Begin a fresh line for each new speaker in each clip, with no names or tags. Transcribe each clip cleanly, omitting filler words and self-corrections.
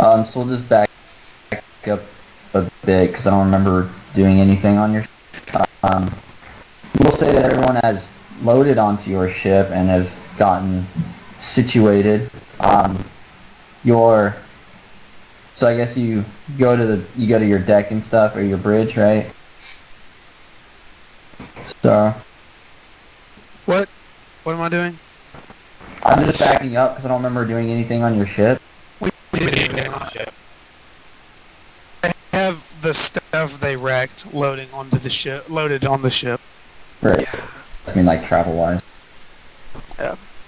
So we'll just back up a bit because I don't remember doing anything on your. Um, we'll say that everyone has loaded onto your ship and has gotten situated. So I guess you go to your deck and stuff, or your bridge, right? So.
What am I doing?
I'm just backing up because I don't remember doing anything on your ship.
We didn't do anything on the ship. I have the stuff they wrecked loaded on the ship.
Right.
Yeah.
I mean, like travel-wise.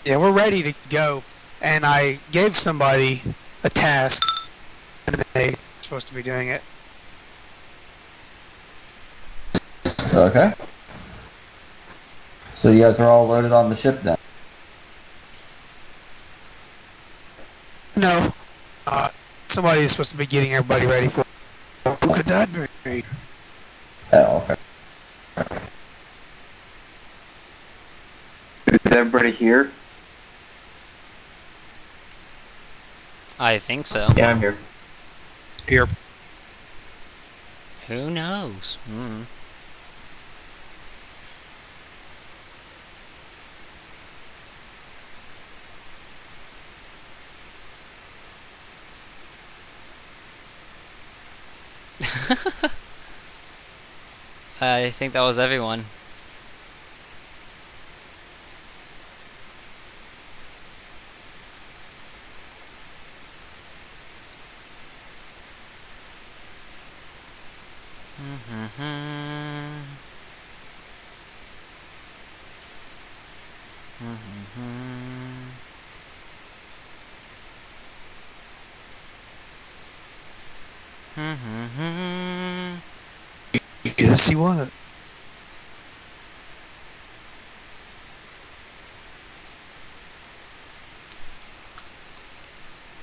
Yeah, we're ready to go. And I gave somebody a task, and they're supposed to be doing it.
Okay. So you guys are all loaded on the ship then?
No. Somebody is supposed to be getting everybody ready for it. Who could that be?
Oh, okay.
Is everybody here?
I think so.
Yeah, I'm here.
Here.
Who knows? I think that was everyone.
Yes, he was.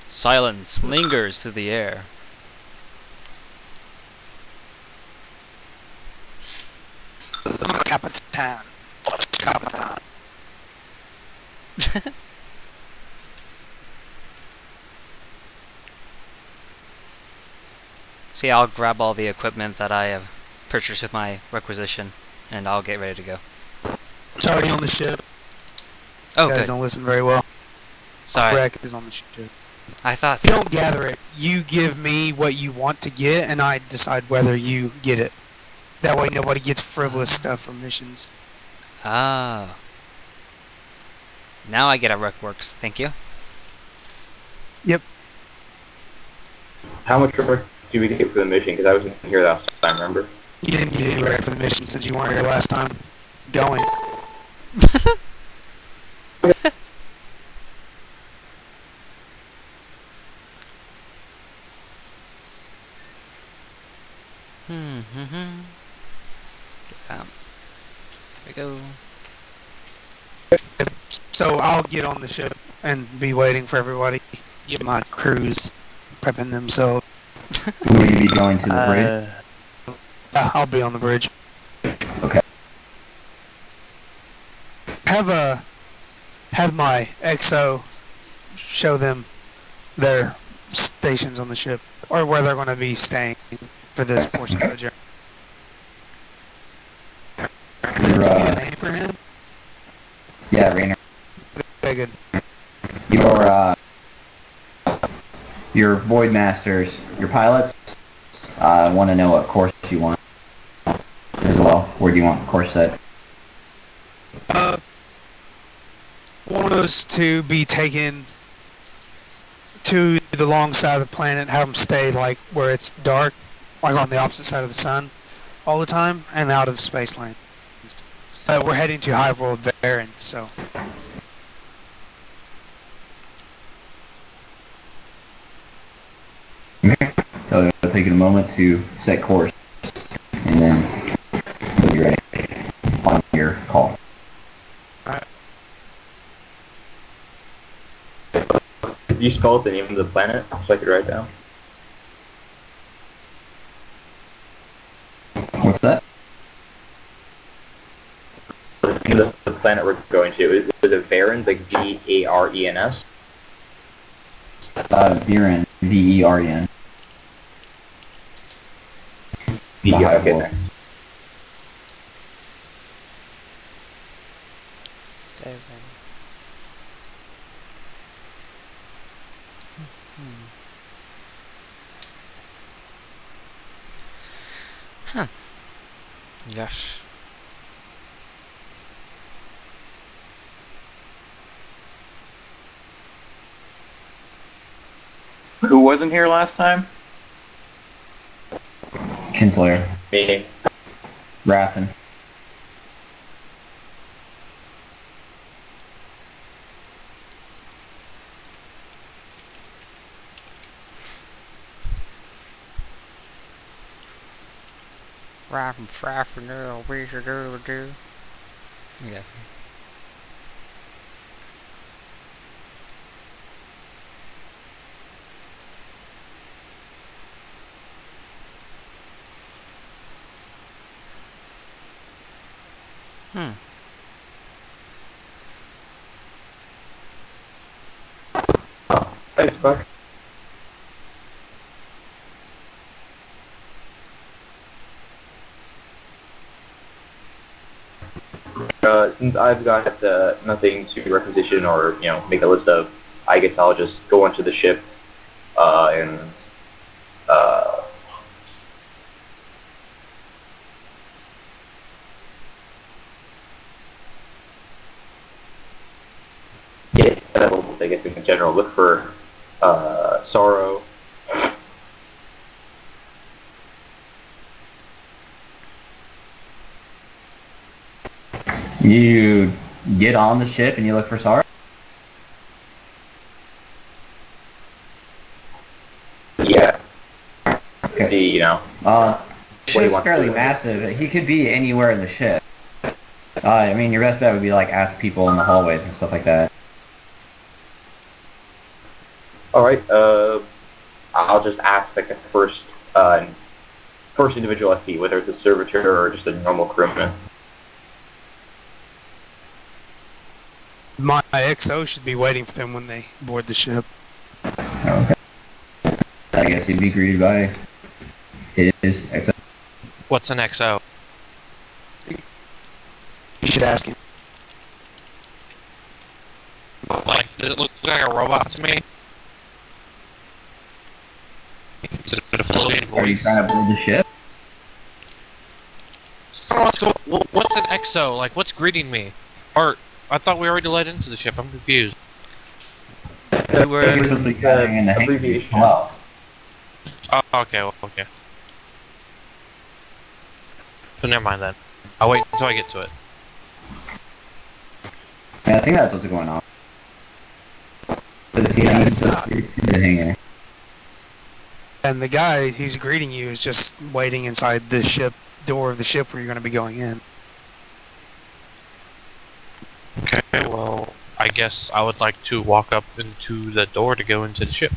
Silence lingers through the air.
Capitan. Capitan.
See, I'll grab all the equipment that I have purchased with my requisition, and I'll get ready to go.
It's already on the ship.
Oh,
You guys
good.
don't listen very well.
Sorry.
Wreck is on the ship.
I thought
You
so.
don't gather it. You give me what you want to get, and I decide whether you get it. That way nobody gets frivolous stuff from missions.
Ah. Now I get how Wreck works. Thank you.
Yep.
How much work do we get for the mission? Because I wasn't here last time, remember?
You didn't get anywhere for the mission since you weren't here last time. Going.
Get out. There we go.
So I'll get on the ship and be waiting for everybody. Get my crews prepping themselves.
Will you be going to the bridge?
Yeah, I'll be on the bridge.
Okay.
Have my XO show them their stations on the ship, or where they're going to be staying for this portion of the journey.
Your,
Did you get a name for him?
yeah, Rainer.
Okay, good.
Your Void Masters, your pilots, want to know what course you want as well. Where do you want the course set?
Want us to be taken to the long side of the planet, have them stay like where it's dark, like on the opposite side of the sun all the time, and out of space lane. We're heading to High World Veren, so.
So it'll take a moment to set course, and then you'll be ready on your call.
Did you spell out the name of the planet so I could write down?
What's that?
The name of the planet we're going to. Is it Varen, like V-A-R-E-N-S?
Veren, Veren.
Yeah, okay, there.
Huh. Yes.
Who wasn't here last time?
Kinslayer.
Me.
Rafen.
Yeah. Hmm.
Thanks, Buck. Since I've got nothing to requisition or make a list of, I guess I'll just go onto the ship and get I guess in general look for Sorrow.
You get on the ship and you look for Sorrow?
Yeah.
Okay. Ship's fairly massive. He could be anywhere in the ship. I mean, your best bet would be like ask people in the hallways and stuff like that.
Alright, I'll just ask like the first individual I see, whether it's a servitor or just a normal crewman.
My XO should be waiting for them when they board the ship.
Okay. I guess you'd be greeted by his XO.
What's an XO?
You should ask him.
Like, does it look like a robot to me? Is it a floating voice?
Are you trying to board the ship?
So, what's an XO? Like, what's greeting me? Or, I thought we already let into the ship. I'm confused.
You were in the
abbreviation.
Well,
Oh, okay, well, okay. So never mind then. I'll wait until I get to it.
I think that's what's going on. The hangar.
And the guy who's greeting you is just waiting inside the ship door of the ship where you're going to be going in.
Okay, well, I guess I would like to walk up into the door to go into the ship.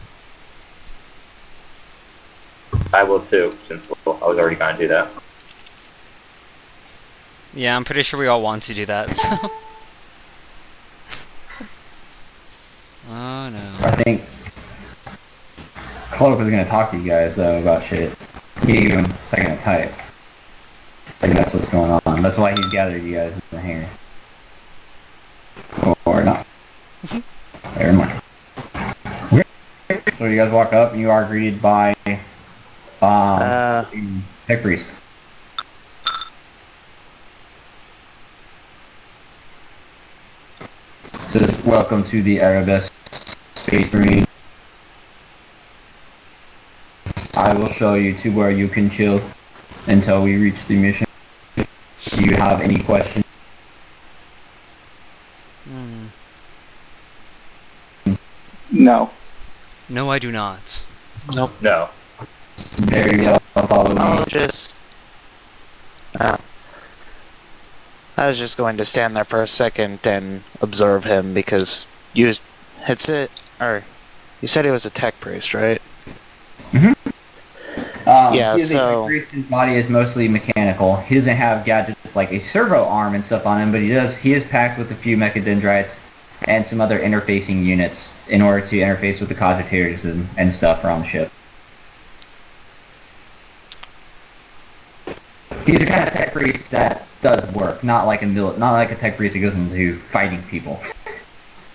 I will too, since I was already going to do that.
Yeah, I'm pretty sure we all want to do that, so... Oh no.
I think Klelk was going to talk to you guys, though, about shit. He gave him a second to type. I think that's what's going on. That's why he's gathered you guys in the hangar. Or not. Never mind. So you guys walk up and you are greeted by Tech Priest. Says, welcome to the Arabesque Space Marine. I will show you to where you can chill until we reach the mission. Do you have any questions?
No.
No, I do not.
Nope.
No.
There you go. Follow me.
I'll just... I was just going to stand there for a second and observe him because you had said, or you said he was a tech priest, right?
Yeah,
so...
His tech body is mostly mechanical. He doesn't have gadgets like a servo arm and stuff on him, but he is packed with a few mechadendrites and some other interfacing units in order to interface with the cogitators and stuff around the ship. He's the kind of tech priest that does work, not like a tech priest that goes into fighting people.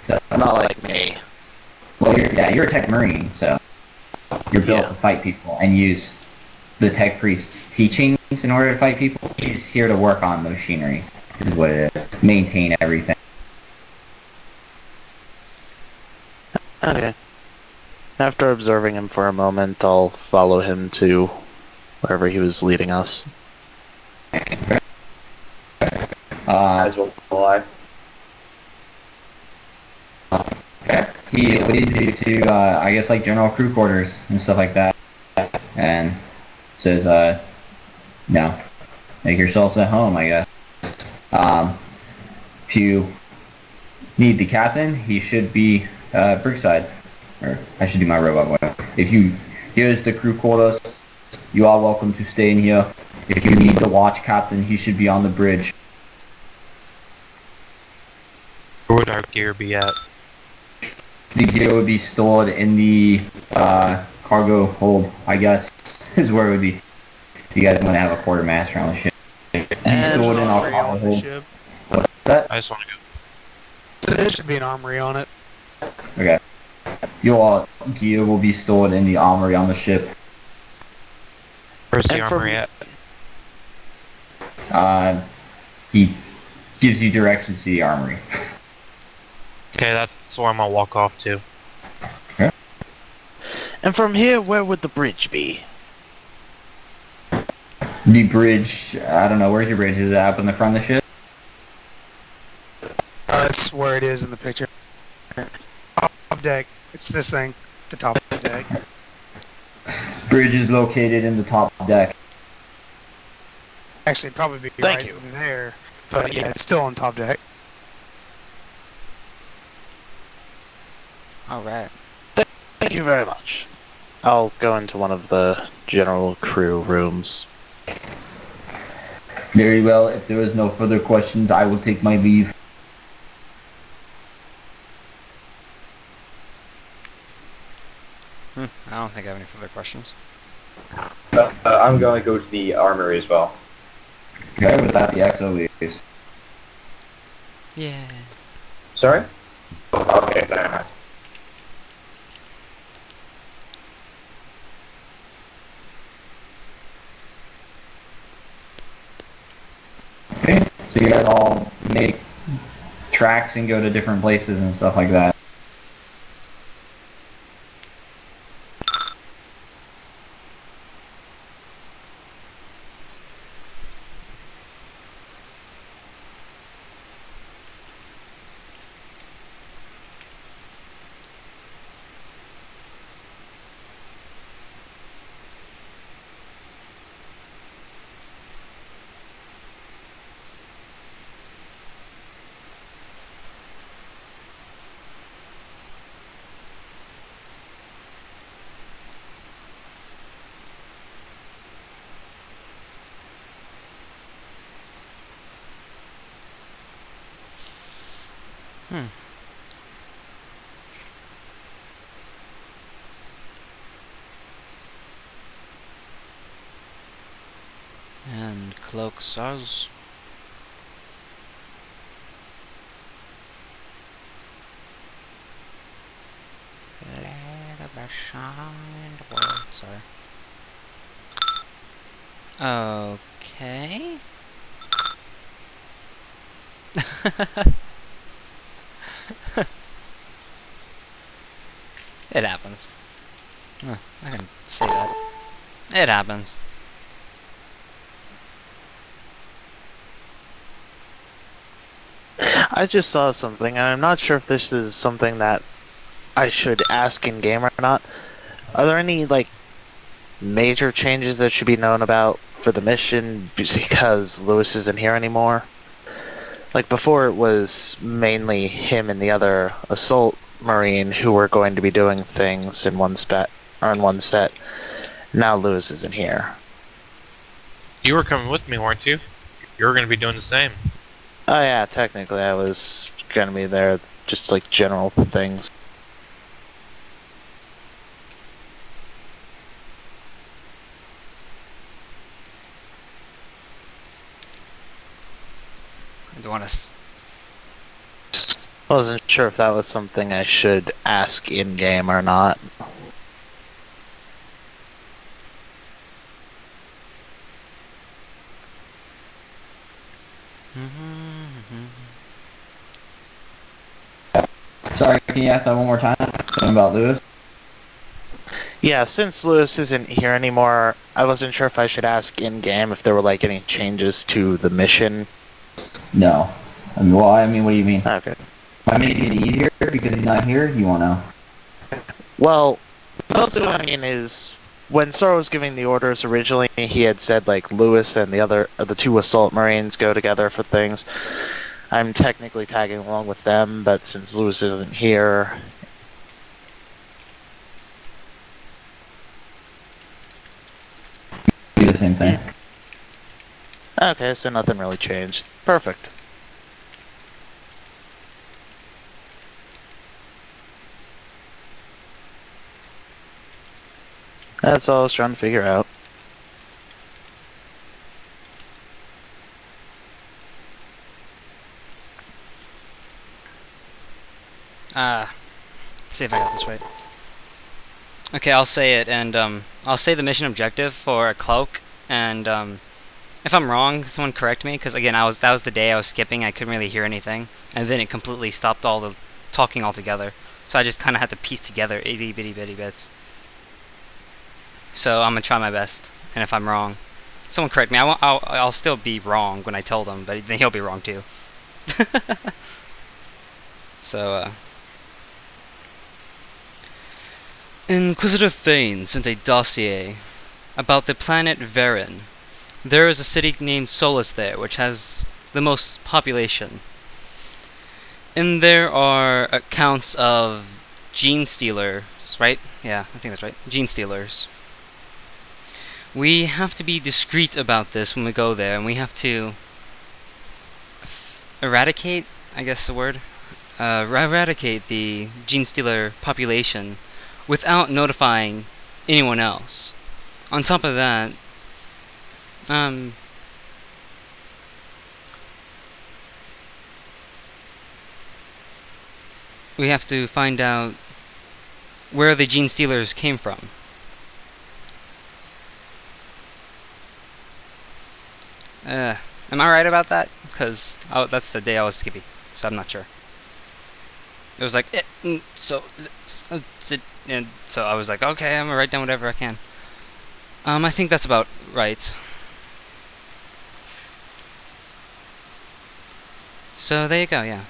So
Not like me.
well, you're a tech marine, so you're built to fight people and use the tech priest's teachings in order to fight people. He's here to work on the machinery, is what it is. Maintain everything.
Okay. After observing him for a moment, I'll follow him to wherever he was leading us.
As well alive.
Okay. He leads you to, I guess, like general crew quarters and stuff like that, and says, no, make yourselves at home, I guess. If you need the captain, he should be Brookside, or I should do my robot way. Here's the crew quarters. You are welcome to stay in here. If you need the watch captain, he should be on the bridge.
Where would our gear be at?
The gear would be stored in the cargo hold, I guess, is where it would be. If you guys want to have a quartermaster on the ship.
And
stored in our
armory
cargo
on the
hold.
ship.
What's that?
I just want to go.
There should be an armory on it.
Okay. Your gear will be stored in the armory on the ship.
Where's the
And for-
armory at?
He gives you directions to the armory.
Okay, that's where I'm gonna walk off to.
And from here, where would the bridge be?
The bridge, I don't know, where's your bridge? Is it up in the front of the ship?
That's where it is in the picture. Top deck. It's this thing. The top deck.
Bridge is located in the top deck.
Actually, it'd probably be
Thank
right
you.
there. But yeah, it's still on top deck.
Alright.
Thank you very much. I'll go into one of the general crew rooms.
Very well, if there is no further questions, I will take my leave.
I don't think I have any further questions.
I'm going to go to the armory as well.
Okay, with that, the XO leaves.
Yeah.
Sorry? Okay, then.
Okay, so you guys all make tracks and go to different places and stuff like that.
And Klelk says, sorry. Okay. It happens. I can say that. It happens.
I just saw something, and I'm not sure if this is something that I should ask in game or not. Are there any, like, major changes that should be known about for the mission because Lewis isn't here anymore? Like, before it was mainly him and the other assault marine who were going to be doing things in one set. Now Lewis isn't here.
You were coming with me, weren't you? You were gonna be doing the same.
Oh yeah, technically I was gonna be there just like general things.
I don't want to.
Wasn't sure if that was something I should ask in game or not.
Sorry, can you ask that one more time? Something about Lewis?
Yeah, since Lewis isn't here anymore, I wasn't sure if I should ask in game if there were like any changes to the mission.
No. I mean, well, I mean, what do you mean?
Okay.
I make it easier because he's not here? You want to know?
Well, mostly what I mean is, when Sora was giving the orders originally, he had said like Lewis and the two assault marines go together for things. I'm technically tagging along with them, but since Lewis isn't here,
Do the same thing.
okay, so nothing really changed. Perfect. That's all I was trying to figure out.
Let's see if I got this right. Okay, I'll say it, and I'll say the mission objective for a Klelk, and if I'm wrong, someone correct me, because again, that was the day I was skipping. I couldn't really hear anything, and then it completely stopped all the talking altogether. So I just kind of had to piece together itty bitty bits. So I'm gonna try my best, and if I'm wrong, someone correct me. I'll still be wrong when I tell them, but then he'll be wrong too. So, Inquisitor Thane sent a dossier about the planet Veren. There is a city named Solus there, which has the most population. And there are accounts of Genestealers, right? Yeah, I think that's right. Genestealers. We have to be discreet about this when we go there, and we have to eradicate, I guess the word, eradicate the Genestealer population without notifying anyone else. On top of that, we have to find out where the Genestealers came from. Am I right about that? Because that's the day I was skippy, so I'm not sure. It was like, so I was like, okay, I'm gonna write down whatever I can. I think that's about right. So there you go, yeah.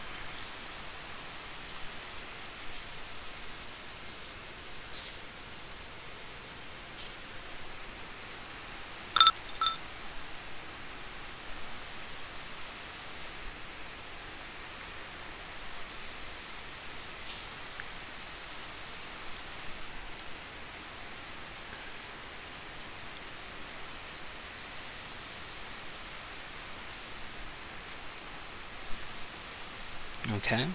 Okay.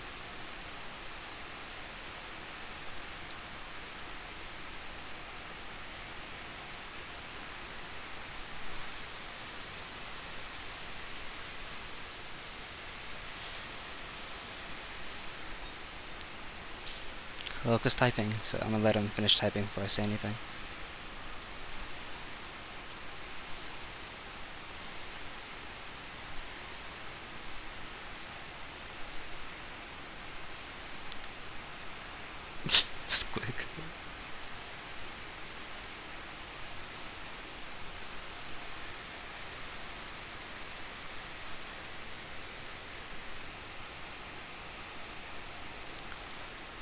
Klelk is typing, so I'm gonna let him finish typing before I say anything. Quick.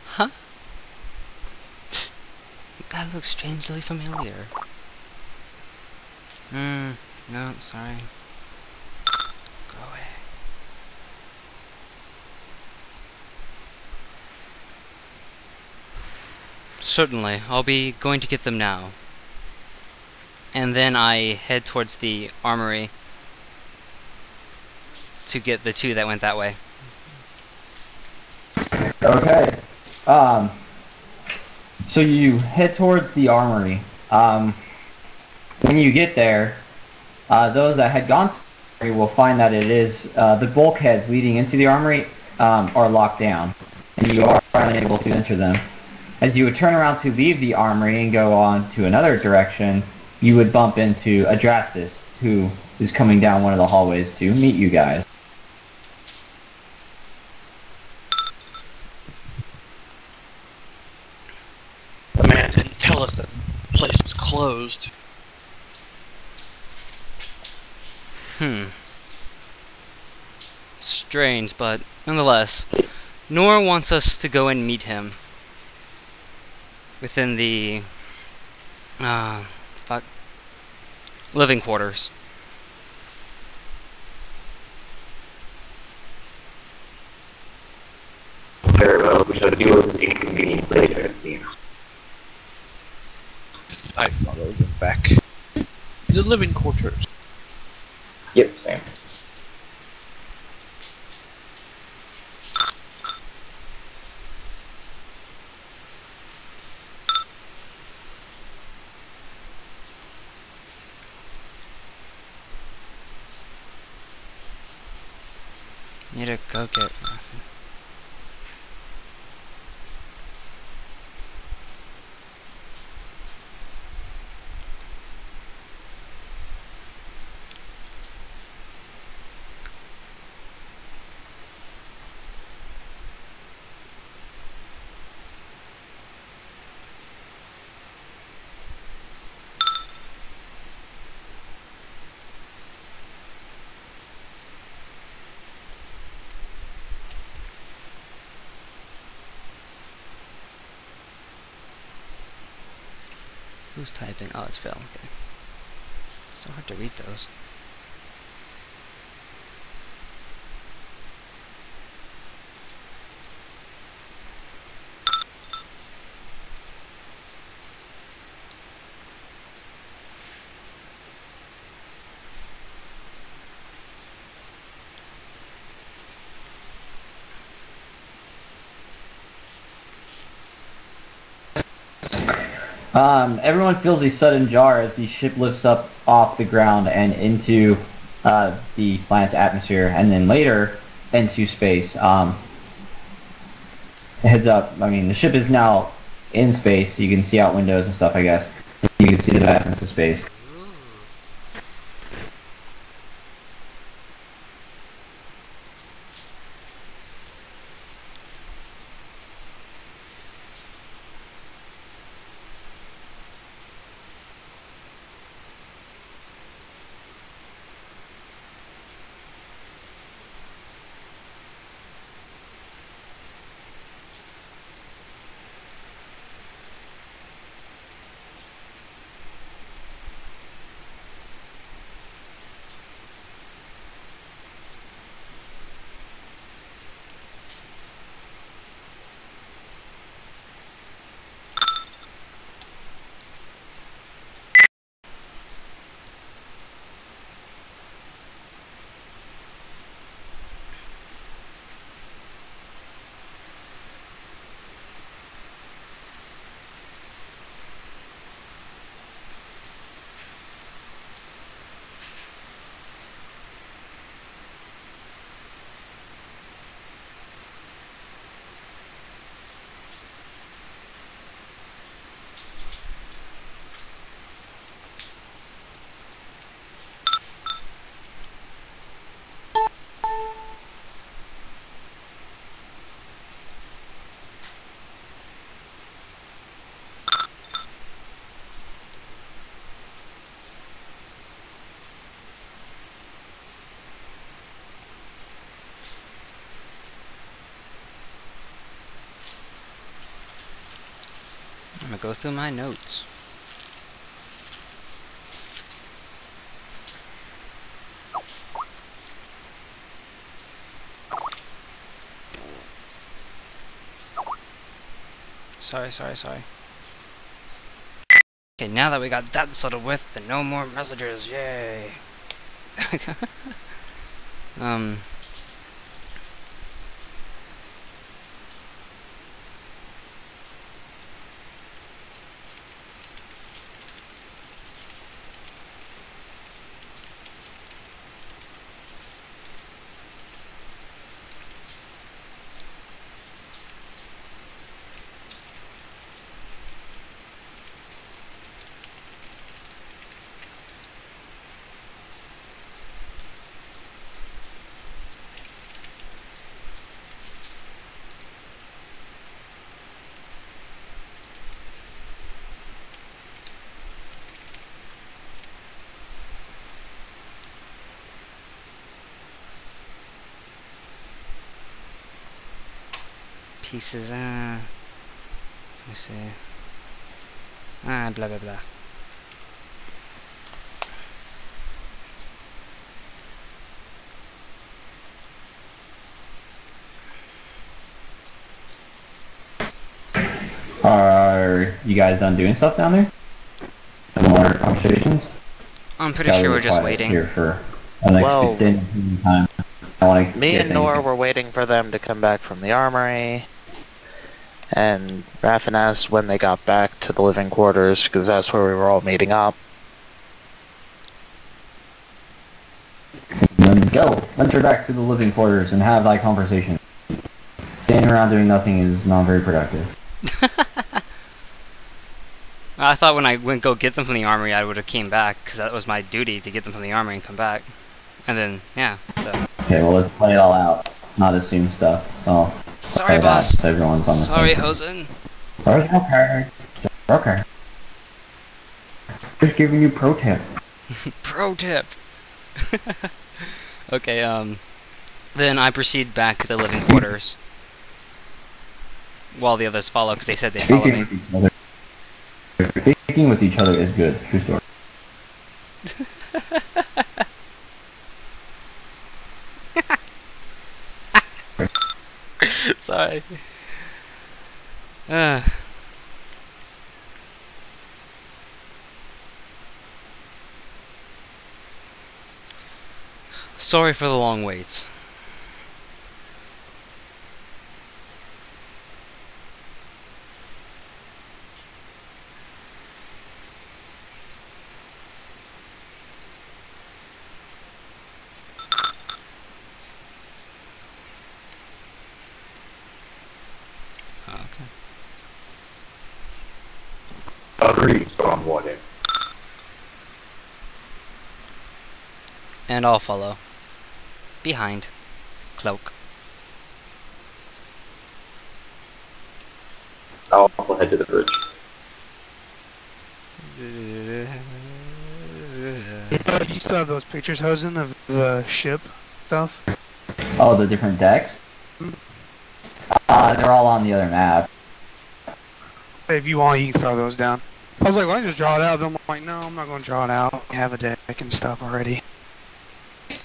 Huh? That looks strangely familiar. No, I'm sorry. Go away. Certainly, I'll be going to get them now. And then I head towards the armory to get the two that went that way.
Okay. So you head towards the armory. When you get there, those that had gone to the armory will find that it is the bulkheads leading into the armory are locked down, and you are unable to enter them. As you would turn around to leave the armory and go on to another direction, you would bump into Adrastus, who is coming down one of the hallways to meet you guys.
The man didn't tell us that the place was closed.
Strange, but nonetheless, Nhor wants us to go and meet him within the living quarters.
Very well, we shall deal with this inconvenience later, it seems.
I followed him back to the living quarters.
Yep, same.
Need to go get Rafen. Who's typing? Oh, it's Phill. Okay. It's so hard to read those.
Everyone feels a sudden jar as the ship lifts up off the ground and into the planet's atmosphere, and then later into space. Heads up, I mean, the ship is now in space, so you can see out windows and stuff, I guess. You can see the vastness of space. I'm gonna go through my notes. Sorry. Okay, now that we got that settled with, then no more messages, yay!
pieces. Let me see. Blah blah blah.
Are you guys done doing stuff down there? No more conversations?
I'm pretty sure we're just waiting.
Here for an extended time.
Me and Nhor were waiting for them to come back from the armory, and Rafen asked when they got back to the living quarters, because that's where we were all meeting up.
Then go! Venture back to the living quarters and have that conversation. Standing around doing nothing is not very productive.
I thought when I went go get them from the armory, I would have came back, because that was my duty to get them from the armory and come back. And then, yeah, so.
Okay, well, let's play it all out. Not assume stuff. So,
sorry, boss.
So everyone's on the
sorry,
same
Hosen.
Okay. Okay. Just giving you pro tip.
Pro tip. Okay, then I proceed back to the living quarters. While the others follow, because they said they'd follow me.
Speaking with each other is good. True story.
Sorry. Sorry for the long waits.
Agreed, so I'm waiting.
And I'll follow. Behind. Klelk.
I'll also head to the bridge.
You still have those pictures, Hosen, of the ship stuff?
Oh, the different decks? They're all on the other map.
If you want, you can throw those down. I was like, why don't you just draw it out? Then I'm like, no, I'm not going to draw it out. I have a deck and stuff already.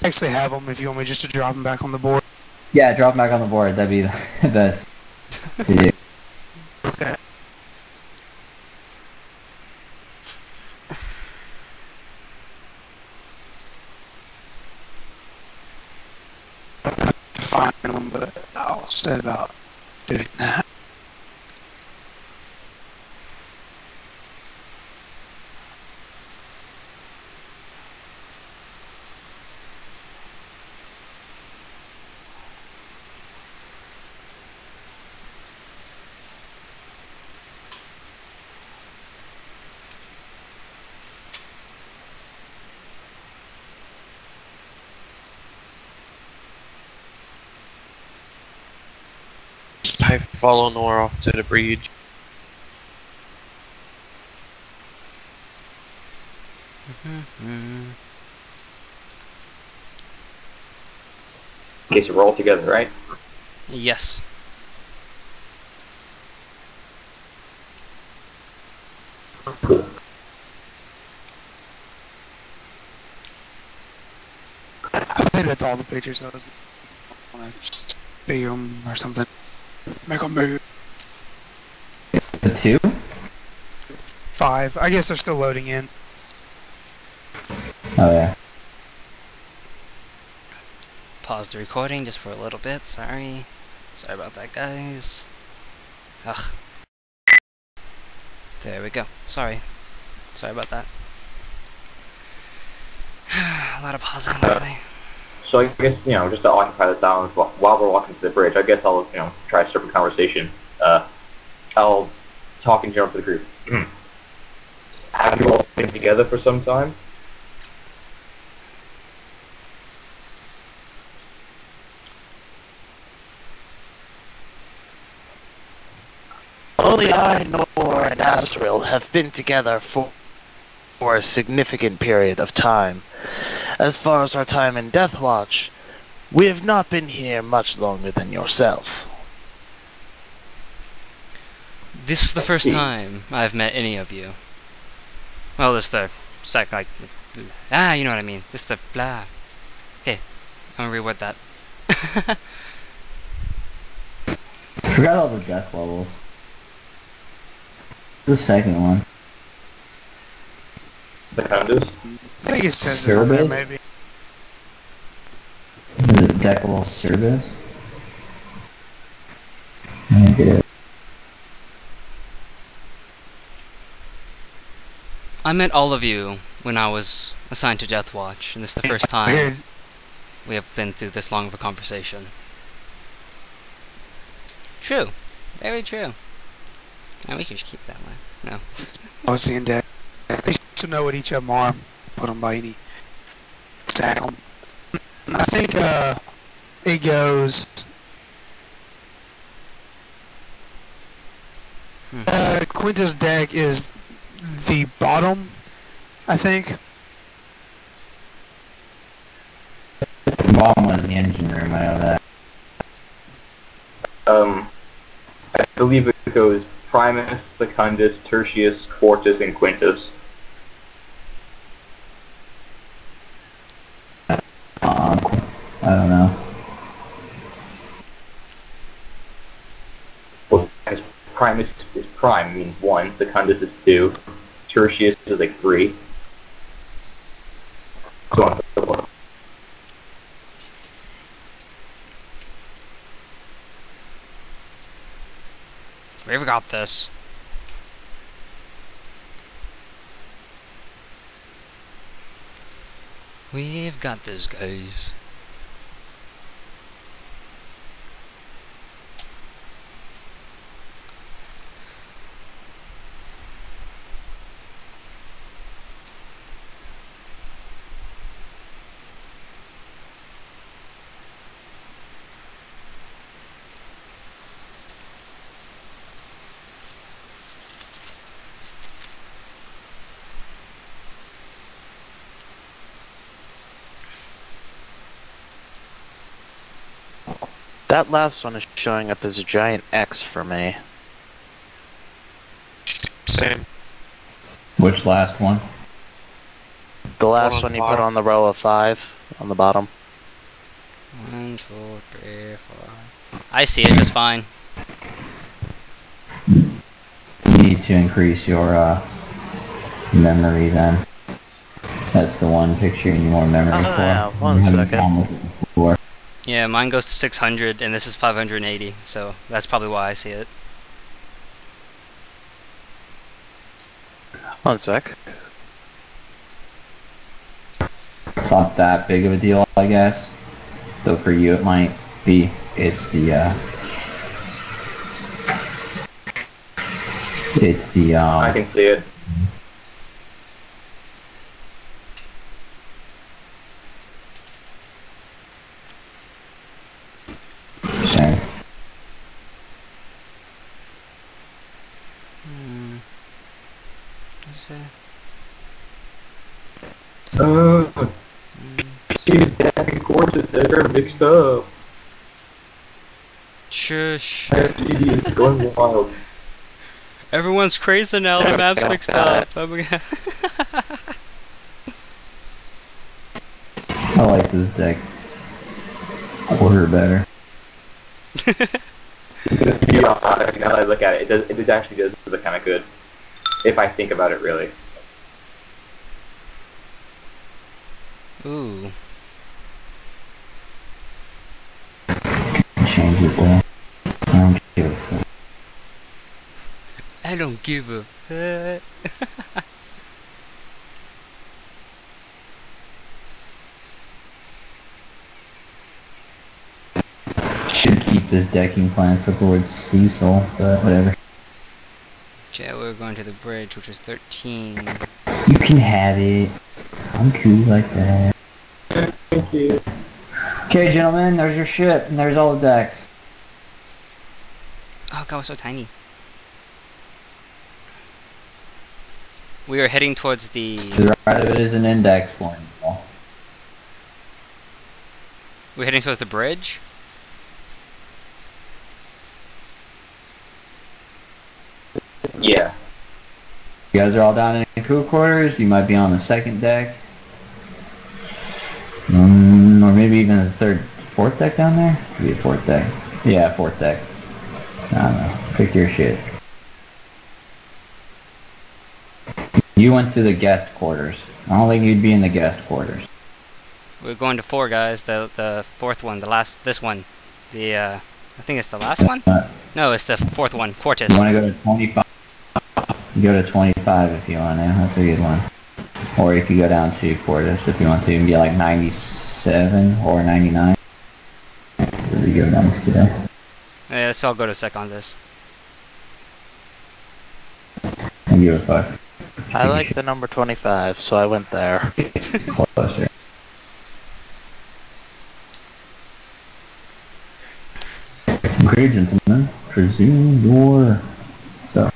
Actually have them if you want me just to drop them back on the board.
Yeah, drop them back on the board. That'd be the best to do.
Okay. Find them, but I'll set about doing that.
I follow Nhor off to the bridge.
Okay, so we're all together, right?
Yes.
Cool.
I think that's all the pictures. I was want to bigger them or something. Make them bigger.
The 2?
5. I guess they're still loading in.
Oh, yeah.
Pause the recording just for a little bit. Sorry. Sorry about that, guys. Ugh. There we go. Sorry. Sorry about that. A lot of pausing today.
So I guess, just to occupy the silence while we're walking to the bridge, I guess I'll, try to start a conversation. I'll talk in general to the group. Have you all been together for some time?
Only I, Nhor, and Azreal have been together for a significant period of time. As far as our time in Deathwatch, we have not been here much longer than yourself.
This is the first time I've met any of you. Well, this is the like, you know what I mean. This is the blah. Okay, I'm gonna reword that.
I forgot all the death levels. The second one.
The Kundus?
I think it says it on there, maybe.
Is it deck level service? I think it is.
I met all of you when I was assigned to Deathwatch, and this is the first time we have been through this long of a conversation. True. Very true. And we can just keep it that way. No.
I was seeing that. They should know what each of them are. Put them by any stack 'em. I think it goes. Quinta's deck is the bottom, I think.
The bottom was the engine room, I know that.
I believe it goes Primus, Secundus, Tertius, Quartus, and Quintus.
I don't know.
Well, Primus is prime, means 1, Secundus is 2, Tertius is like 3. So on and so forth.
We've got this. We've got this, guys.
That last one is showing up as a giant X for me.
Same.
Which last one?
The last one you put on the row of 5 on the bottom.
1, 2, 3, 4. I see it just fine.
You need to increase your memory then. That's the one picture you need more memory for.
Yeah, one second.
Yeah, mine goes to 600 and this is 580, so that's probably why I see it.
One sec.
It's not that big of a deal, I guess. Though for you it might be. It's the
I can see it.
Sure.
What's that?
Deck and Quartus, they're mixed up.
Shush.
It's going wild.
Everyone's crazy now, the map's mixed up.
I like this deck quarter better.
Yeah, now that I look at it, it actually does look kind of good. If I think about it, really.
Ooh.
Change it though. I don't give a fuck.
I don't give a fuck.
Should keep this decking plan for Lord Sxool, but whatever.
Okay, we're going to the bridge, which is 13.
You can have it. I'm cool like that.
Thank you.
Okay, gentlemen, there's your ship, and there's all the decks.
Oh god, we're so tiny. We are heading towards the...
To the right of it is an index point.
We're heading towards the bridge?
You guys are all down in crew quarters. You might be on the second deck. Or maybe even the fourth deck down there? Maybe a fourth deck. Yeah, fourth deck. I don't know. Pick your shit. You went to the guest quarters. I don't think you'd be in the guest quarters.
We're going to 4, guys. The fourth one, this one. I think it's the last one? No, it's the fourth one, Quartus.
You want to go to 25? You go to 25 if you want to. That's a good one. Or you could go down to Quartus if you want to and get like 97 or 99. Where you go down to today?
Yeah, let's all go to Secondus.
I give a fuck.
I like the number 25, so I went there.
It's closer. Okay, gentlemen, presume your stuff.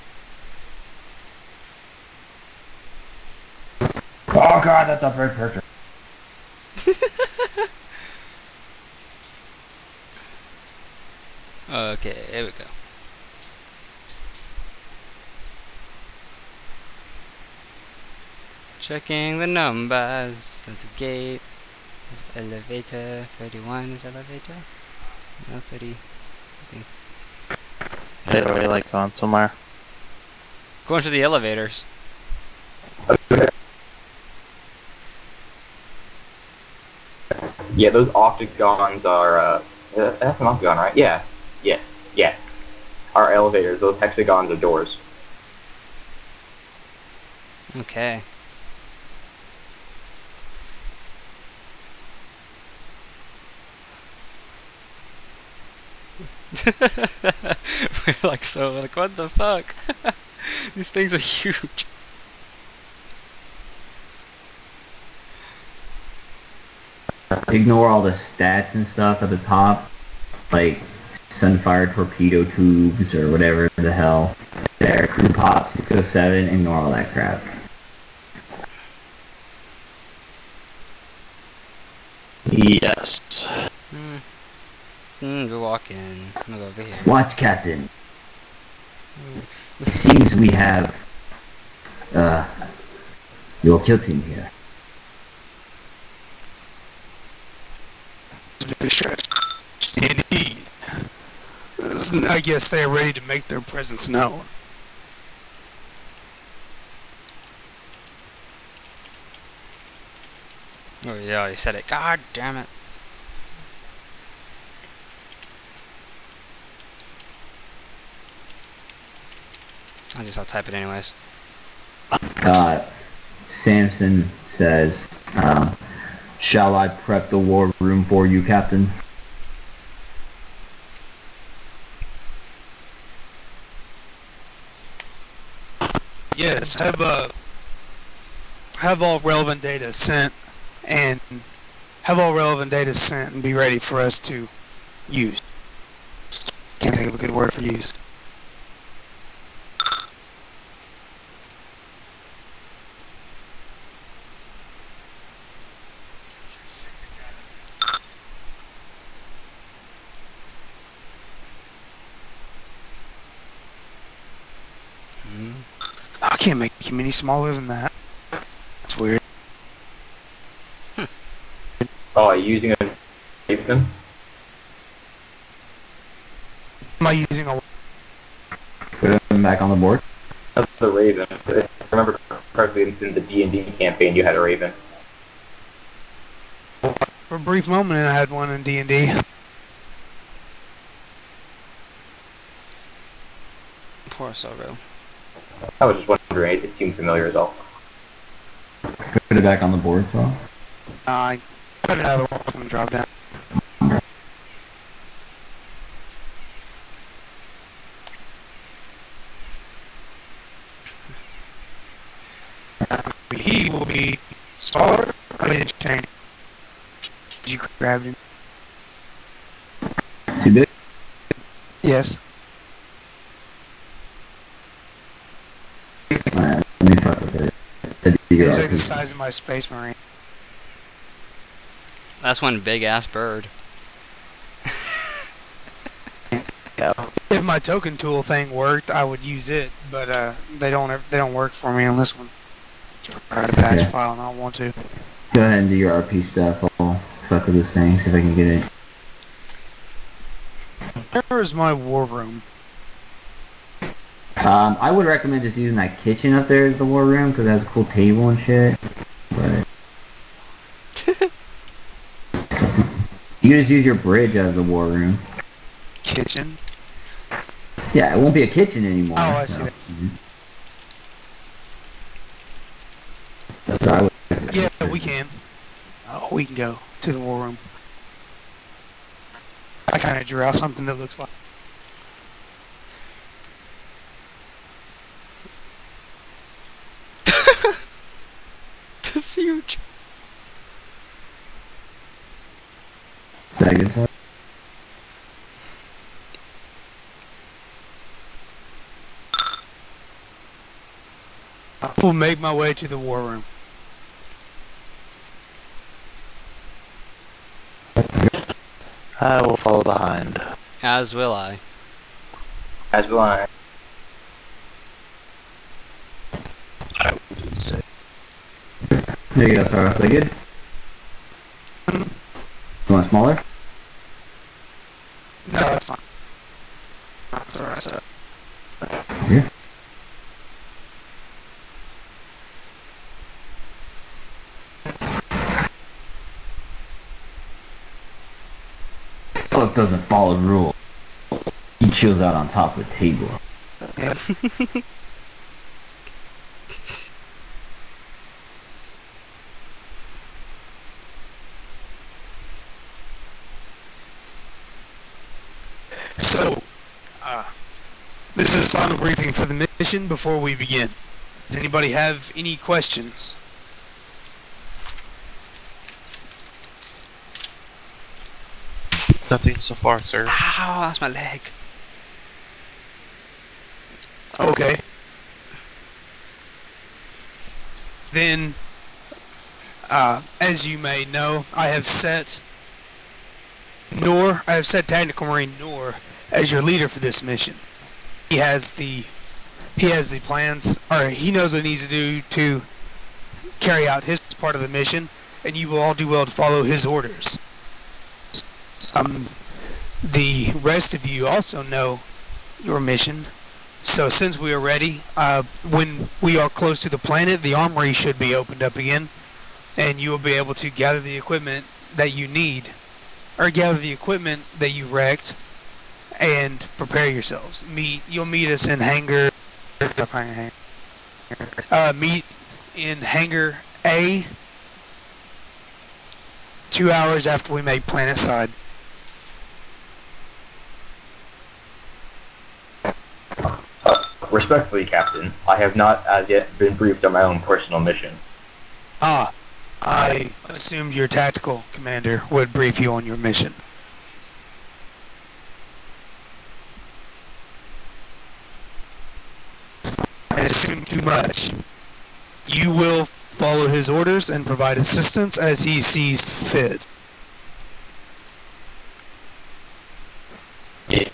Oh god, that's a very picture.
Okay, here we go. Checking the numbers. That's a gate. There's elevator. 31 is elevator. No, 30.
Hey, are we like going somewhere?
Going to the elevators.
Yeah, those octagons are, that's an octagon, right? Yeah. Our elevators, those hexagons are doors.
Okay. We're like, what the fuck? These things are huge.
Ignore all the stats and stuff at the top, like Sunfire torpedo tubes or whatever the hell. There, crew pop 607. Ignore all that crap.
Yes.
We're walking. I'm gonna go over here.
Watch, Captain. It seems we have your kill team here.
Indeed. I guess they're ready to make their presence known.
Oh yeah, you said it. God damn it. I'll type it anyways.
Samson says, shall I prep the war room for you, Captain?
Yes, have all relevant data sent and be ready for us to use. Can't think of a good word for use. I can't make him any smaller than that. That's weird.
Oh, are you using a Raven?
Am I using a...
Put him back on the board.
That's the Raven. If I remember correctly, in the D&D campaign, you had a Raven.
For a brief moment, I had one in D&D.
Poor Sorrow.
I was just wondering, it seemed familiar as all.
Put it back on the board, so.
I put it out of the wall and drop down. He will be smaller. I didn't change. You grabbed him.
Too big?
Yes.
Alright, let me fuck with it.
He's like the size of my Space Marine.
That's one big ass bird.
Yeah. If my token tool thing worked, I would use it, but they don't work for me on this one. Try to patch file, and I don't want to.
Go ahead and do your RP stuff. I'll fuck with this thing, see if I can get it.
Where is my war room?
I would recommend just using that kitchen up there as the war room because it has a cool table and shit. But you just use your bridge as the war room.
Kitchen?
Yeah, it won't be a kitchen anymore.
Oh, I see that.
That's what I would.
Yeah, we can. Oh, we can go to the war room. I kind of drew out something that looks like.
That's huge.
Is that a good side?
I will make my way to the war room.
I will follow behind.
As will I.
As will I.
I will do the same.
There you go, sorry. Is that good? You want smaller?
No, that's fine. That's what I said.
Yeah. Klelk doesn't follow rules. He chills out on top of the table.
Yeah. So, this is final briefing for the mission before we begin. Does anybody have any questions?
Nothing so far, sir.
Ow, that's my leg.
Okay. Then, as you may know, I have set Tactical Marine Nhor as your leader for this mission. He has the plans, or he knows what he needs to do to carry out his part of the mission, and you will all do well to follow his orders. The rest of you also know your mission. So since we are ready, when we are close to the planet, the armory should be opened up again, and you will be able to gather the equipment that you need, or gather the equipment that you wrecked, and prepare yourselves. You'll meet us in hangar. Meet in hangar A. 2 hours after we make planet side.
Respectfully, Captain, I have not as yet been briefed on my own personal mission.
I assumed your tactical commander would brief you on your mission. I assumed too much. You will follow his orders and provide assistance as he sees fit.
Yeah.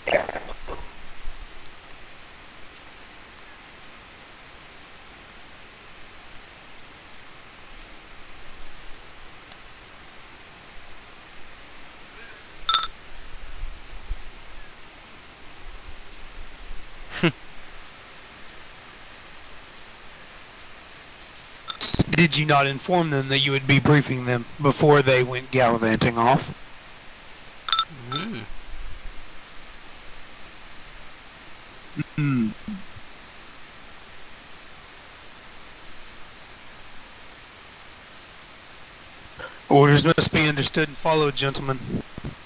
Did you not inform them that you would be briefing them before they went gallivanting off? Orders must be understood and followed, gentlemen.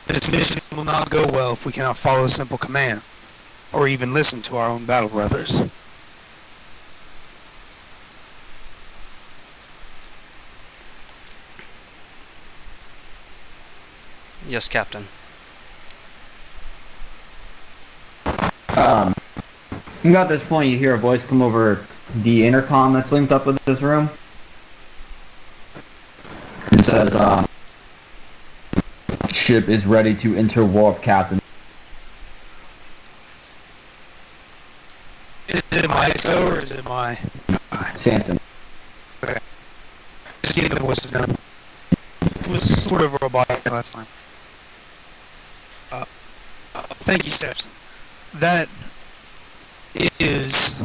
This mission will not go well if we cannot follow a simple command, or even listen to our own battle brothers.
Yes, Captain.
You got this point, you hear a voice come over the intercom that's linked up with this room. It says, ship is ready to enter warp, Captain.
it my XO or is it my...
Samson.
Okay. Just getting the voices down. It was sort of robotic, so that's fine. Thank you, Stepson. That is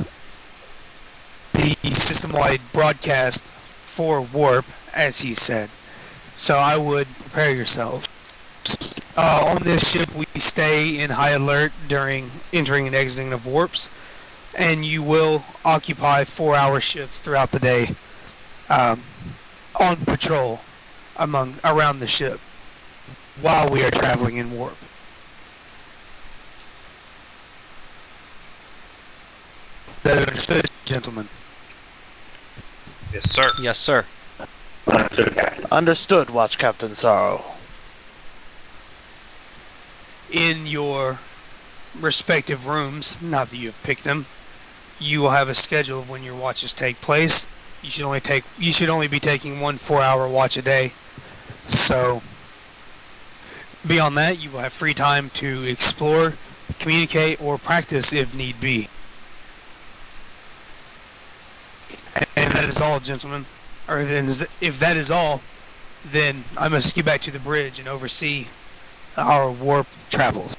the system-wide broadcast for Warp, as he said. So I would prepare yourselves. On this ship, we stay in high alert during entering and exiting of warps, and you will occupy 4-hour shifts throughout the day on patrol around the ship while we are traveling in warp. That understood, gentlemen?
Yes, sir.
Yes, sir.
Understood, Captain.
Understood, Watch Captain Sorrow.
In your respective rooms, not that you have picked them, you will have a schedule of when your watches take place. You should only be taking 1 4-hour watch a day. So beyond that, you will have free time to explore, communicate, or practice if need be. And that is all, gentlemen. Or then, if that is all, then I must get back to the bridge and oversee our warp travels.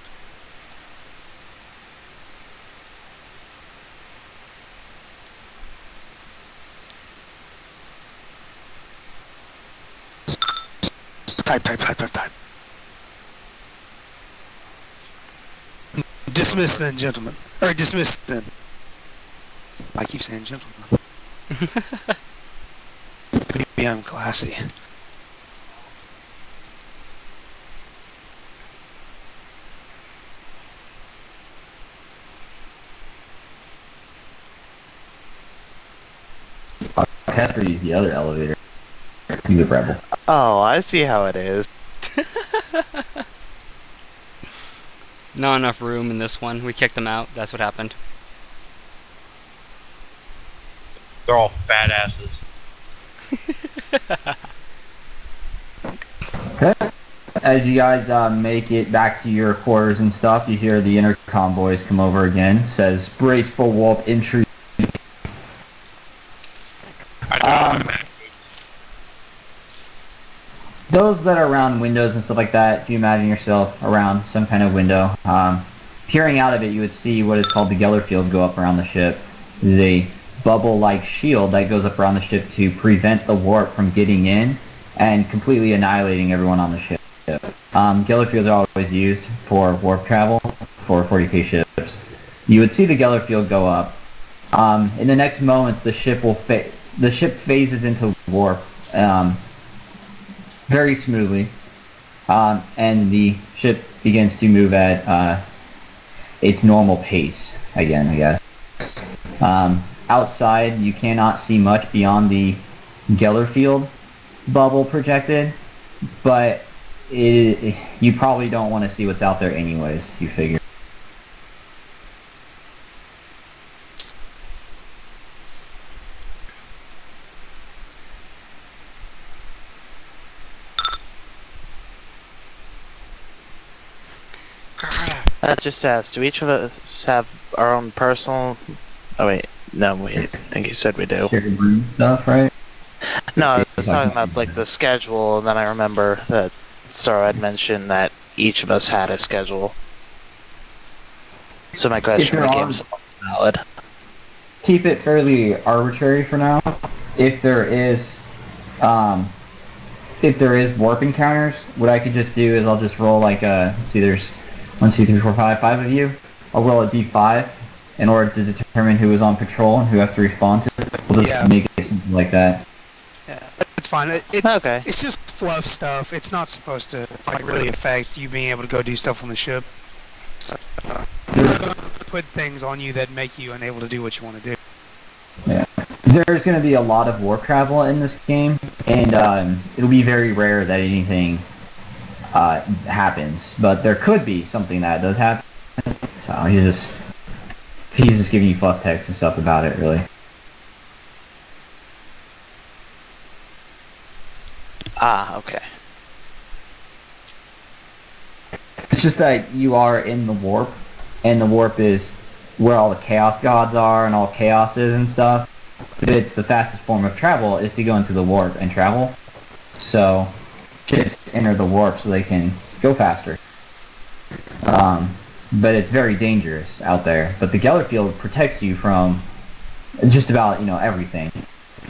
Type. Dismiss then, gentlemen. Or dismiss then. I keep saying gentlemen. Maybe I'm classy.
Casper used the other elevator. He's a rebel.
Oh, I see how it is.
Not enough room in this one. We kicked them out. That's what happened.
They're all fat asses.
Okay. As you guys make it back to your quarters and stuff, you hear the intercom voice come over again. It says, brace for warp entry. Those that are around windows and stuff like that, if you imagine yourself around some kind of window, peering out of it, you would see what is called the Geller field go up around the ship. This is a bubble-like shield that goes up around the ship to prevent the warp from getting in and completely annihilating everyone on the ship. Geller fields are always used for warp travel for 40k ships. You would see the Geller field go up. In the next moments, the ship phases into warp very smoothly, and the ship begins to move at its normal pace again, I guess. Outside, you cannot see much beyond the Geller field bubble projected, but you probably don't want to see what's out there anyways, you figure.
Just ask, do each of us have our own personal... Oh wait, no, I think you said we do.
Shared room stuff, right?
No, I was talking about like the schedule, and then I remember that Sarah had mentioned that each of us had a schedule. So my question became somewhat valid.
Keep it fairly arbitrary for now. If there is warp encounters, what I could just do is I'll just roll like let's see, there's 1, 2, 3, 4, 5 of you. I'll roll a d5 in order to determine who is on patrol and who has to respond to it. We'll just make it something like that.
Yeah, it's fine.
Okay.
It's just fluff stuff. It's not supposed to like really affect you being able to go do stuff on the ship. So, we're not going to put things on you that make you unable to do what you want to do.
Yeah. There's going to be a lot of warp travel in this game, and it'll be very rare that anything happens, but there could be something that does happen. So he's just giving you fluff text and stuff about it, really.
Ah, okay.
It's just that you are in the warp, and the warp is where all the chaos gods are and all chaos is and stuff. But it's the fastest form of travel is to go into the warp and travel. So ships enter the warp so they can go faster. But it's very dangerous out there. But the Geller Field protects you from just about, everything.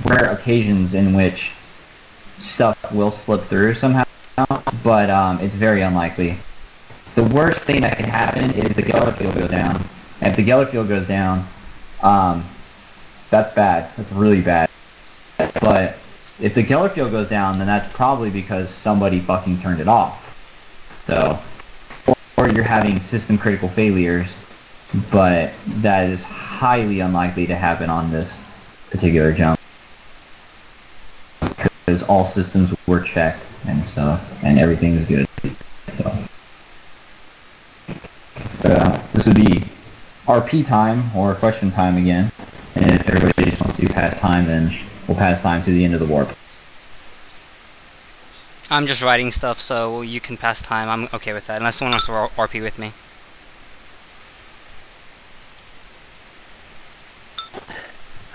Rare occasions in which stuff will slip through somehow, but it's very unlikely. The worst thing that can happen is the Geller Field goes down. And if the Geller Field goes down, that's bad. That's really bad. But if the Geller Field goes down, then that's probably because somebody fucking turned it off. So, or you're having system critical failures, but that is highly unlikely to happen on this particular jump. Because all systems were checked and stuff, and everything is good. So, this would be RP time, or question time again. And if everybody just wants to pass time, then we'll pass time to the end of the warp.
I'm just writing stuff, so you can pass time. I'm okay with that, unless someone wants to RP with me.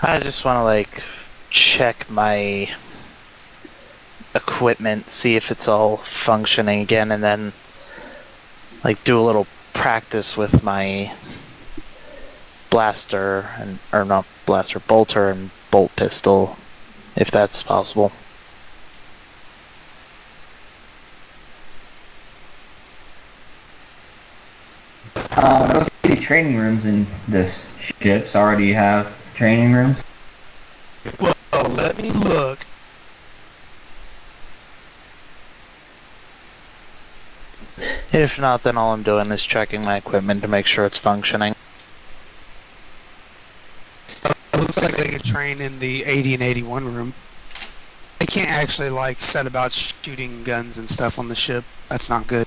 I just want to, check my equipment, see if it's all functioning again, and then, do a little practice with my blaster, or not blaster, bolter and bolt pistol, if that's possible.
I don't see training rooms in this ship, so already you have training rooms?
Well, let me look.
If not, then all I'm doing is checking my equipment to make sure it's functioning.
It looks like they could train in the 80 and 81 room. They can't actually, set about shooting guns and stuff on the ship. That's not good.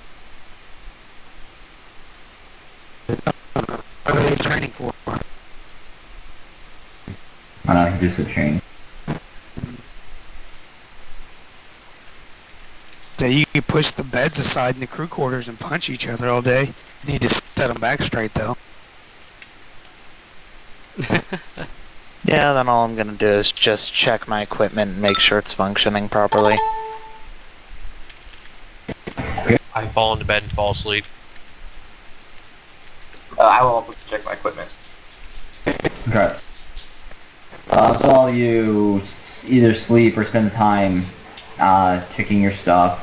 What are they training for?
I don't know, just a training.
So you can push the beds aside in the crew quarters and punch each other all day. You need to set them back straight, though.
Yeah, then all I'm gonna do is just check my equipment and make sure it's functioning properly.
I fall into bed and fall asleep.
I will also check my equipment.
Okay. So all of you either sleep or spend the time checking your stuff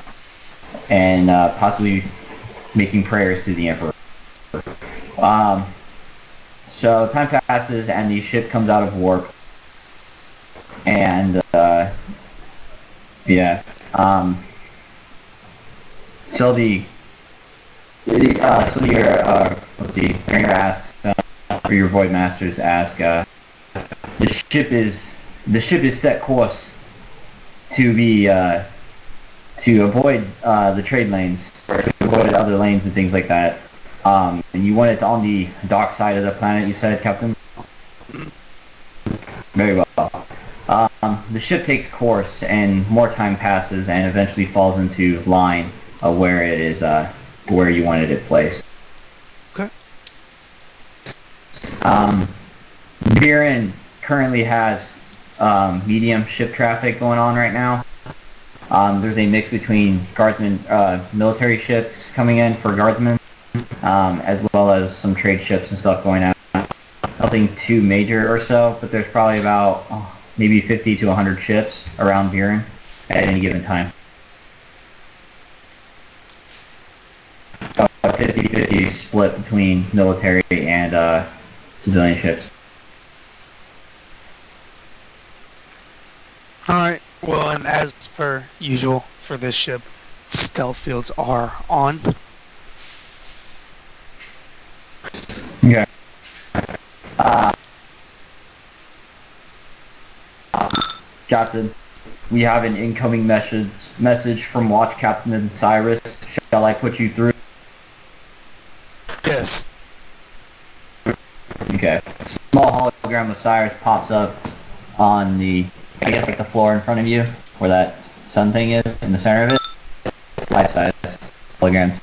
and possibly making prayers to the Emperor. So time passes and the ship comes out of warp, and so your asks, or your Void Masters ask, the ship is set course to be to avoid the trade lanes, or to avoid other lanes and things like that. And you want it on the dark side of the planet, you said, Captain? Very well. The ship takes course, and more time passes, and eventually falls into line where it is, where you wanted it placed.
Okay.
Veren currently has medium ship traffic going on right now. There's a mix between guardsmen, military ships coming in for guardsmen, as well as some trade ships and stuff going out. Nothing too major or so, but there's probably about maybe 50 to 100 ships around Veren at any given time. 50-50 split between military and civilian ships.
Alright, well, and as per usual for this ship, stealth fields are on.
Yeah. Captain, we have an incoming message from Watch Captain Cyrus. Shall I put you through?
Yes.
Okay. A small hologram of Cyrus pops up on the, I guess, the floor in front of you, where that sun thing is, in the center of it. Life-size hologram.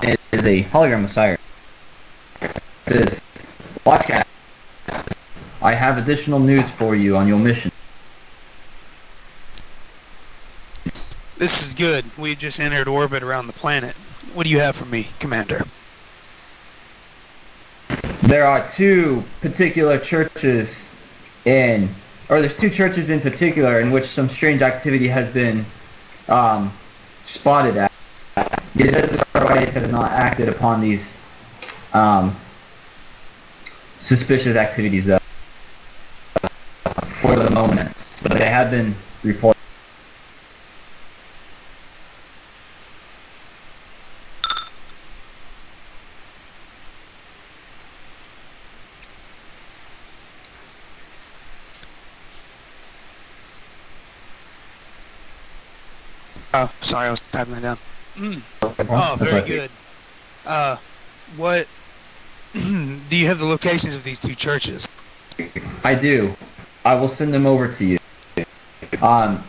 It is a hologram of Cyrus. Says, Watch Captain, I have additional news for you on your mission.
This is good. We've just entered orbit around the planet. What do you have for me, Commander?
There are two particular churches there's two churches in particular in which some strange activity has been spotted at. The authorities have not acted upon these suspicious activities for the moment, but they have been reported.
Oh, sorry, I was typing that down. Oh,
That's
very
okay.
good. What... do you have the locations of these two churches?
I do. I will send them over to you.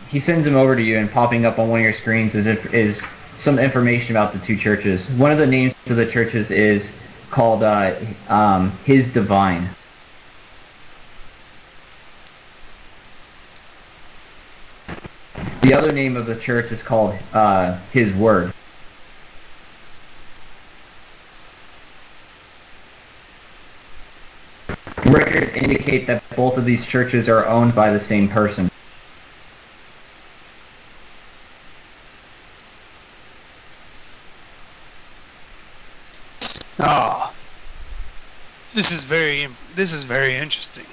He sends them over to you, and popping up on one of your screens is some information about the two churches. One of the names of the churches is called His Divine. The other name of the church is called His Word. Records indicate that both of these churches are owned by the same person.
Ah, this is very interesting.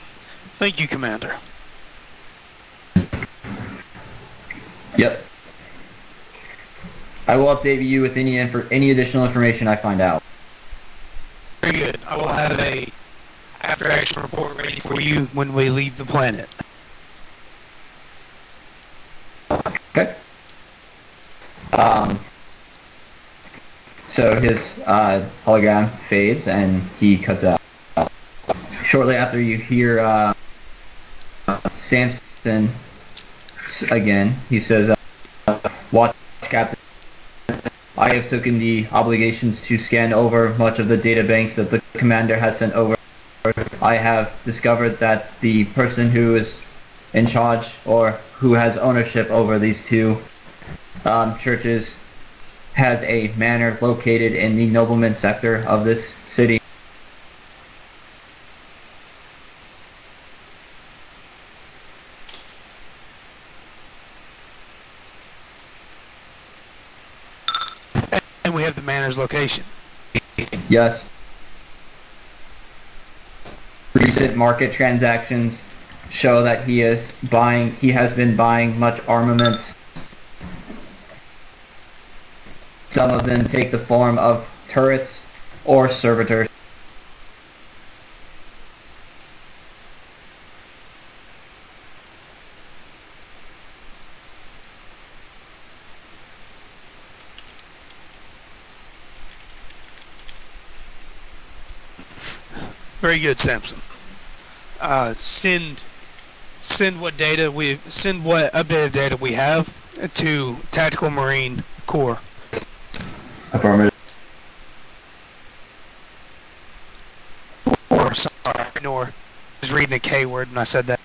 Thank you, Commander.
Yep. I will update you with any additional information I find out.
Very good. I will have a after-action report ready for you when we leave the planet.
Okay. So his hologram fades and he cuts out. Shortly after, you hear Samson again. He says, "Watch, Captain. I have taken the obligations to scan over much of the databanks that the commander has sent over. I have discovered that the person who is in charge or who has ownership over these two churches has a manor located in the nobleman sector of this city.
And we have the manor's location.
Yes. Recent market transactions show that he has been buying much armaments. Some of them take the form of turrets or servitors.
Very good, Samson. Send what updated data we have to Tactical Marine Corps.
Affirmative.
Or sorry, Nhor. I was reading a K word and I said that.